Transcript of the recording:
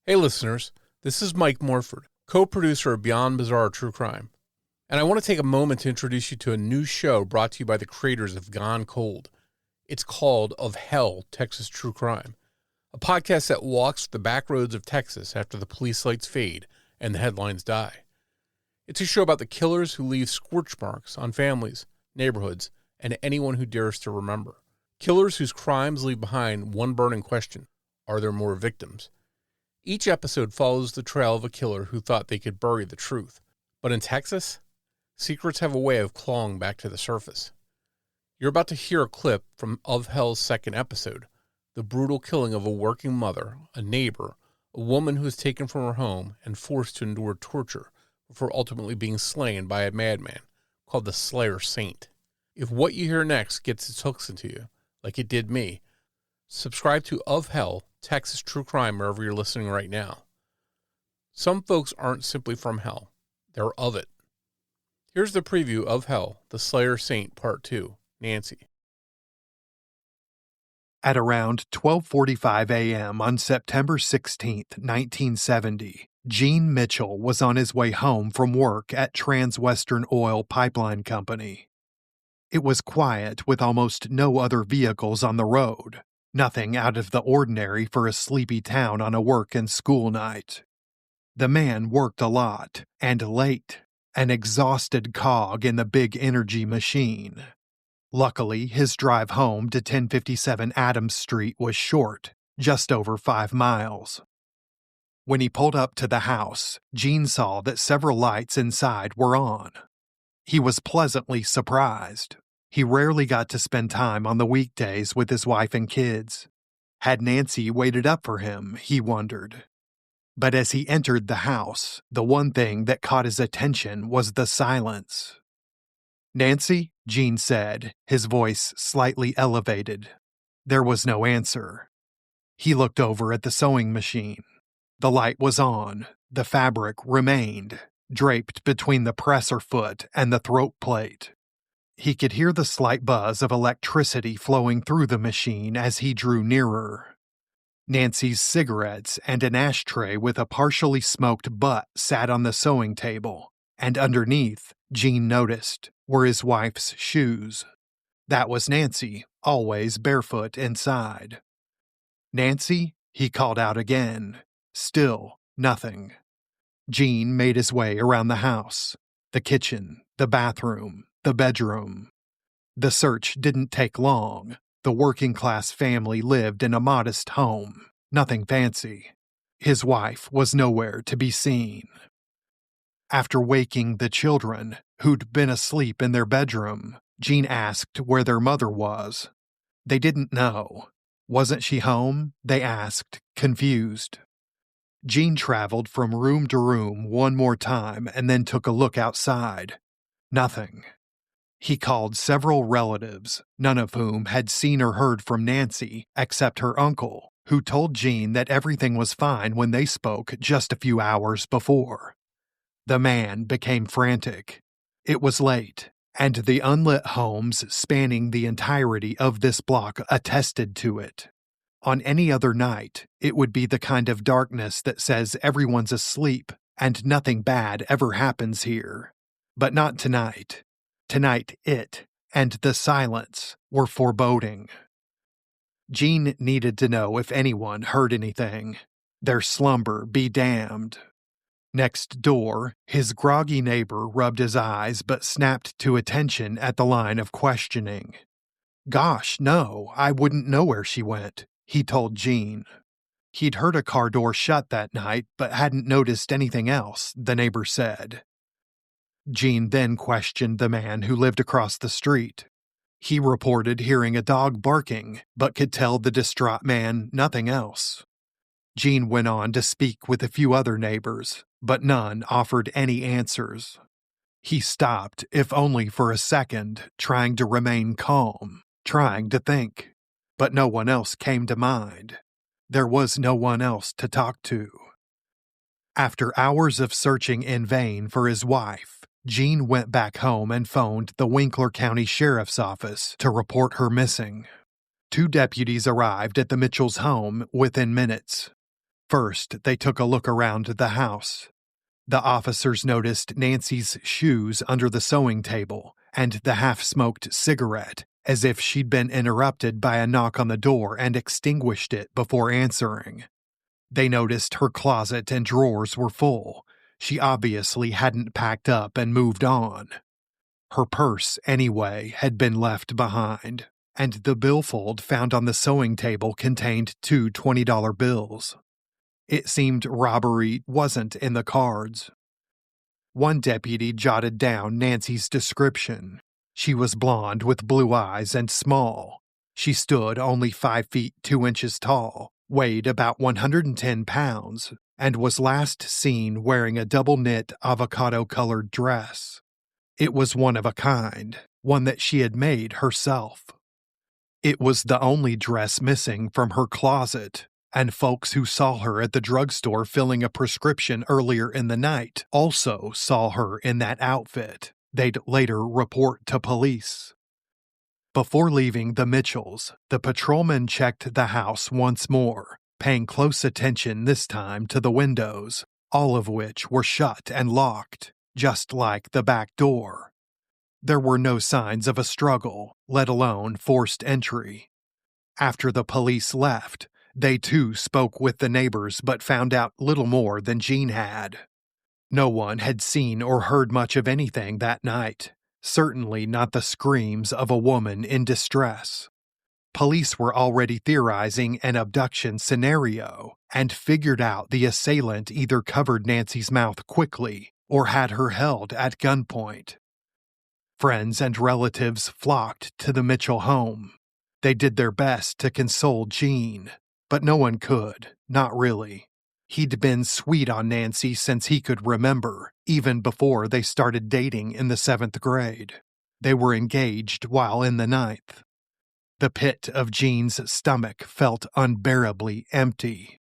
Hey listeners, this is Mike Morford, co-producer of Beyond Bizarre True Crime. And I want to take a moment to introduce you to a new show brought to you by the creators of Gone Cold. It's called Of Hell, Texas True Crime, a podcast that walks the back roads of Texas after the police lights fade and the headlines die. It's a show about the killers who leave scorch marks on families, neighborhoods, and anyone who dares to remember. Killers whose crimes leave behind one burning question: are there more victims? Each episode follows the trail of a killer who thought they could bury the truth. But in Texas, secrets have a way of clawing back to the surface. You're about to hear a clip from Of Hell's second episode, the brutal killing of a working mother, a neighbor, a woman who was taken from her home and forced to endure torture before ultimately being slain by a madman called the Slayer Saint. If what you hear next gets its hooks into you, like it did me, subscribe to Of Hell, Texas True Crime wherever you're listening right now. Some folks aren't simply from hell, they're of it. Here's the preview of Hell, the Slayer Saint Part 2, Nancy. At around 12:45 a.m. on September 16, 1970, Gene Mitchell was on his way home from work at Transwestern Oil Pipeline Company. It was quiet with almost no other vehicles on the road, nothing out of the ordinary for a sleepy town on a work and school night. The man worked a lot and late, an exhausted cog in the big energy machine. Luckily, his drive home to 1057 Adams Street was short, just over 5 miles. When he pulled up to the house, Gene saw that several lights inside were on. He was pleasantly surprised. He rarely got to spend time on the weekdays with his wife and kids. Had Nancy waited up for him, he wondered. But as he entered the house, the one thing that caught his attention was the silence. "Nancy?" Gene said, his voice slightly elevated. There was no answer. He looked over at the sewing machine. The light was on. The fabric remained, draped between the presser foot and the throat plate. He could hear the slight buzz of electricity flowing through the machine as he drew nearer. Nancy's cigarettes and an ashtray with a partially smoked butt sat on the sewing table, and underneath, Gene noticed, were his wife's shoes. That was Nancy, always barefoot inside. "Nancy?" he called out again. Still nothing. Gene made his way around the house, the kitchen, the bathroom, the bedroom. The search didn't take long. The working-class family lived in a modest home, nothing fancy. His wife was nowhere to be seen. After waking the children, who'd been asleep in their bedroom, Gene asked where their mother was. They didn't know. Wasn't she home? They asked, confused. Gene traveled from room to room one more time and then took a look outside. Nothing. He called several relatives, none of whom had seen or heard from Nancy except her uncle, who told Gene that everything was fine when they spoke just a few hours before. The man became frantic. It was late, and the unlit homes spanning the entirety of this block attested to it. On any other night, it would be the kind of darkness that says everyone's asleep and nothing bad ever happens here. But not tonight. Tonight it, and the silence, were foreboding. Gene needed to know if anyone heard anything. Their slumber be damned. Next door, his groggy neighbor rubbed his eyes but snapped to attention at the line of questioning. "Gosh, no, I wouldn't know where she went," he told Gene. He'd heard a car door shut that night but hadn't noticed anything else, the neighbor said. Gene then questioned the man who lived across the street. He reported hearing a dog barking, but could tell the distraught man nothing else. Gene went on to speak with a few other neighbors, but none offered any answers. He stopped, if only for a second, trying to remain calm, trying to think. But no one else came to mind. There was no one else to talk to. After hours of searching in vain for his wife, Gene went back home and phoned the Winkler County Sheriff's Office to report her missing. 2 deputies arrived at the Mitchells' home within minutes. First, they took a look around the house. The officers noticed Nancy's shoes under the sewing table and the half-smoked cigarette, as if she'd been interrupted by a knock on the door and extinguished it before answering. They noticed her closet and drawers were full. She obviously hadn't packed up and moved on. Her purse, anyway, had been left behind, and the billfold found on the sewing table contained two $20 bills. It seemed robbery wasn't in the cards. One deputy jotted down Nancy's description. She was blonde with blue eyes and small. She stood only 5 feet 2 inches tall, weighed about 110 pounds, and was last seen wearing a double-knit avocado-colored dress. It was one of a kind, one that she had made herself. It was the only dress missing from her closet, and folks who saw her at the drugstore filling a prescription earlier in the night also saw her in that outfit. They'd later report to police. Before leaving the Mitchells, the patrolman checked the house once more, paying close attention this time to the windows, all of which were shut and locked, just like the back door. There were no signs of a struggle, let alone forced entry. After the police left, they too spoke with the neighbors but found out little more than Jean had. No one had seen or heard much of anything that night, certainly not the screams of a woman in distress. Police were already theorizing an abduction scenario and figured out the assailant either covered Nancy's mouth quickly or had her held at gunpoint. Friends and relatives flocked to the Mitchell home. They did their best to console Jean, but no one could, not really. He'd been sweet on Nancy since he could remember, even before they started dating in the 7th grade. They were engaged while in the 9th. The pit of Jean's stomach felt unbearably empty.